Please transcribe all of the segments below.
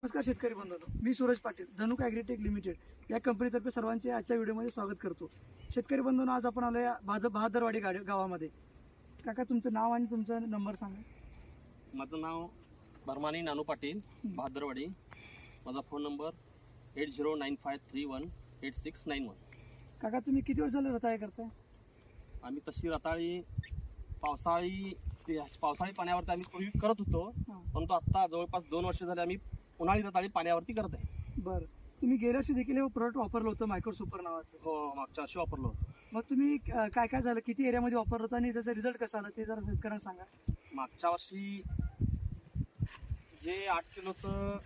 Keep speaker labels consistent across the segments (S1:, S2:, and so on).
S1: नमस्कार शेतकरी बंधूंनो, मी Suraj Patil, धनुक agritech limited या कंपनीतर्फे सर्वांचे आजच्या व्हिडिओमध्ये स्वागत करतो. शेतकरी बंधूंनो, आज आपण आलो या बहादरवाडी गावामध्ये. काका, तुमचं नाव आणि तुमचा नंबर सांगा.
S2: माझं नाव बर्मानी नानू पाटील, बहादरवाडी. माझा फोन नंबर 8095318691.
S1: काका, तुम्ही किती वर्ष झालं रताळे करताय?
S2: आम्ही तशी रताळी पावसाळी पाण्यावरती आम्ही पूर्वी करत होतो, परंतु आता जवळपास 2 वर्ष झाले आम्ही उन्हाळी रताळी पाण्यावरती करत आहे.
S1: बरं, तुम्ही गेल्या वर्षी देखील हे प्रोडक्ट वापरलं होतं, मायक्रो सुपर नावाचं.
S2: हो, मागच्या वर्षी वापरलो होतो.
S1: मग तुम्ही काय काय झालं, किती एरियामध्ये वापरलं होतं आणि त्याचा रिझल्ट कसा आला ते जरा शेतकऱ्यांना सांगा.
S2: मागच्या वर्षी जे 8 किलोचं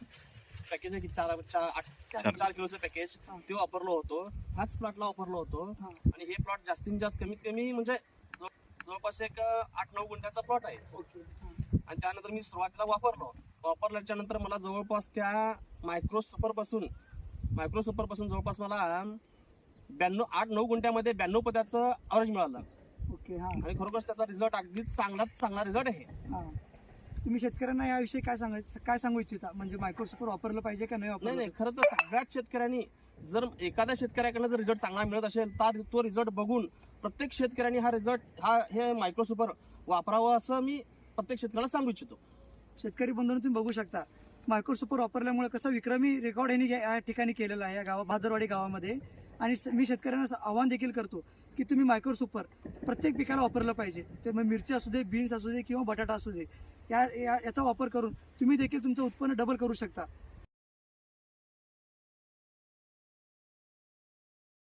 S2: पॅकेज आहे की 4 किलोचं पॅकेज ते वापरलो होतो. हाच प्लॉटला वापरलो होतो. आणि हे प्लॉट जास्तीत जास्त कमीत कमी म्हणजे जवळपास एक 8-9 गुंठ्याचा प्लॉट आहे.
S1: ओके.
S2: आणि त्यानंतर मी सुरुवातीला वापरल्याच्या नंतर मला जवळपास त्या मायक्रो सुपर पासून जवळपास मला 8-9 गुंठ्यामध्ये 92 पदाचं ॲव्हरेज मिळालं.
S1: ओके.
S2: आणि खरोखरच त्याचा रिझल्ट अगदीच चांगला रिझल्ट आहे.
S1: तुम्ही शेतकऱ्यांना याविषयी काय सांगू इच्छिता, म्हणजे मायक्रो सुपर वापरलं पाहिजे का नाही वापरलं?
S2: नाही, खरं तर सगळ्याच शेतकऱ्यांनी, जर एखाद्या शेतकऱ्याकडनं जर रिझल्ट चांगला मिळत असेल तर तो रिझल्ट बघून प्रत्येक शेतकऱ्यांनी हे मायक्रो सुपर वापरावं असं मी प्रत्येक शेतकऱ्याला सांगू इच्छितो.
S1: शेतकरी बंधूंनो, तुम्ही बघू शकता मायक्रो सुपर वापरल्यामुळे कसं विक्रमी रेकॉर्ड यांनी या ठिकाणी केलेला आहे, या बहादरवाडी गावामध्ये. आणि मी शेतकऱ्यांना आवाहन देखील करतो की तुम्ही मायक्रो सुपर प्रत्येक पिकाला वापरलं पाहिजे. ते मग मिरची असू दे, बीन्स असू दे किंवा बटाटा असू दे, याचा वापर करून तुम्ही देखील तुमचं उत्पन्न डबल करू शकता.